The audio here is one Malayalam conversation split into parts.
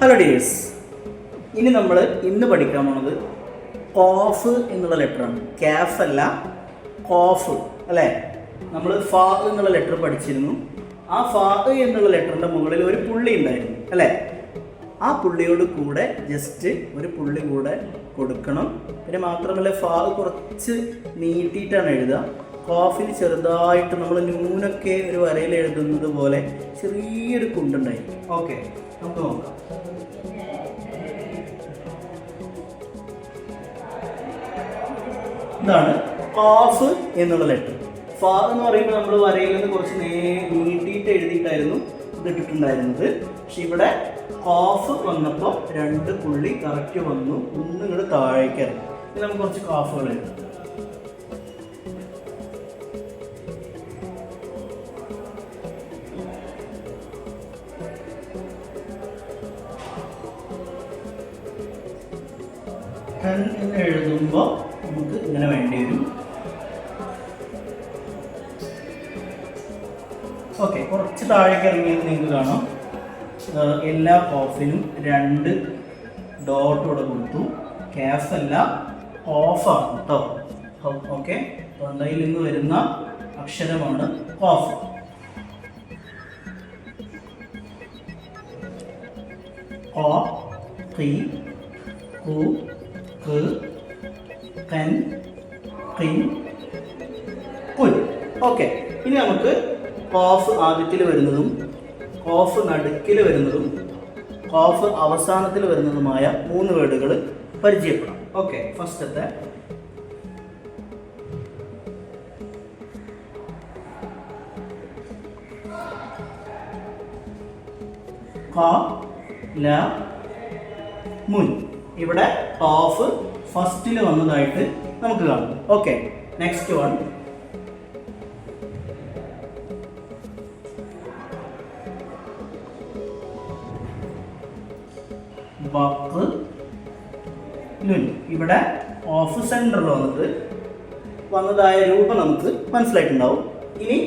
ഹലോ ഡിയേഴ്സ്, ഇനി നമ്മൾ ഇന്ന് പഠിക്കാൻ പോണത് കോഫ് എന്നുള്ള ലെറ്ററാണ്. കാഫ് അല്ല, കോഫ് അല്ലേ. നമ്മൾ ഫ എന്നുള്ള ലെറ്റർ പഠിച്ചിരുന്നു. ആ ഫ എന്നുള്ള ലെറ്ററിൻ്റെ മുകളിൽ ഒരു പുള്ളി ഉണ്ടായിരുന്നു അല്ലേ. ആ പുള്ളിയോട് കൂടെ ജസ്റ്റ് ഒരു പുള്ളി കൂടെ കൊടുക്കണം. പിന്നെ മാത്രമല്ല ഫ കുറച്ച് നീട്ടിയിട്ടാണ് എഴുതുക. കോഫിൽ ചെറുതായിട്ട് നമ്മൾ നൂനൊക്കെ ഒരു വരയിൽ എഴുതുന്നത് പോലെ ചെറിയൊരു കുണ്ടുണ്ടായിരുന്നു. ഓക്കെ, നമുക്ക് നോക്കാം. ഇതാണ് കോഫ് എന്നുള്ള ലെറ്റർ. ഫ എന്ന് പറയുമ്പോൾ നമ്മൾ വരയിൽ നിന്ന് കുറച്ച് നീട്ടിയിട്ട് എഴുതിയിട്ടായിരുന്നു ഇത് ഇട്ടിട്ടുണ്ടായിരുന്നത്. പക്ഷെ ഇവിടെ കോഫ് വന്നപ്പോൾ രണ്ട് പുള്ളി കറക്റ്റ് വന്നു, ഒന്ന് ഇങ്ങോട്ട് താഴേക്ക് ഇറങ്ങി. ഇനി നമുക്ക് കുറച്ച് കോഫുകൾ എഴുതാം. എന്ന് എഴുതുമ്പോൾ നമുക്ക് ഇങ്ങനെ വേണ്ടി വരും. ഓക്കെ, കുറച്ച് താഴേക്ക് ഇറങ്ങിയത് നിങ്ങൾക്ക് കാണാം. എല്ലാ കോഫിനും രണ്ട് ഡോട്ട് ഇവിടെ കൊടുത്തു. കാഫ് അല്ല, കോഫാണ് കേട്ടോ. ഓക്കെ, തൊണ്ടയിൽ നിന്ന് വരുന്ന അക്ഷരമാണ് കോഫ്. കോ, ഖി, കു, ഖ്, ഖൻ, ഖിൻ, കുൻ. ഓക്കെ, ഇനി നമുക്ക് കോഫ് ആദ്യത്തിൽ വരുന്നതും കോഫ് നടുക്കിൽ വരുന്നതും കോഫ് അവസാനത്തിൽ വരുന്നതുമായ 3 വേർഡുകൾ പരിചയപ്പെടാം. ഓക്കെ, ഫസ്റ്റത്തെ ഖ, ല, മുൻ. ഇവിടെ കോഫ് ഫസ്റ്റിൽ വന്നതായിട്ട് നമുക്ക് കാണാം. ഓക്കെ, നെക്സ്റ്റ് വൺ ബക്ക്, ലുൻ. ഇവിടെ ഓഫ് സെൻറ്ററിൽ വന്നതായ രൂപം നമുക്ക് മനസ്സിലായിട്ടുണ്ടാവും. ഇനി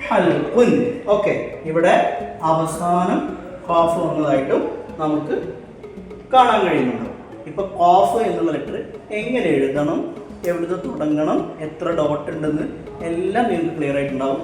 ഹൽഖുൻ. ഓക്കെ, ഇവിടെ അവസാനം ഖാഫ് വന്നതായിട്ടും നമുക്ക് കാണാൻ കഴിയുന്നുണ്ട്. ഇപ്പൊ ഖാഫ് എന്നുള്ള ലെറ്റർ എങ്ങനെ എഴുതണം, എവിടുന്ന് തുടങ്ങണം, എത്ര ഡോട്ട് ഉണ്ടെന്ന് എല്ലാം നിങ്ങൾക്ക് ക്ലിയർ ആയിട്ടുണ്ടാവും.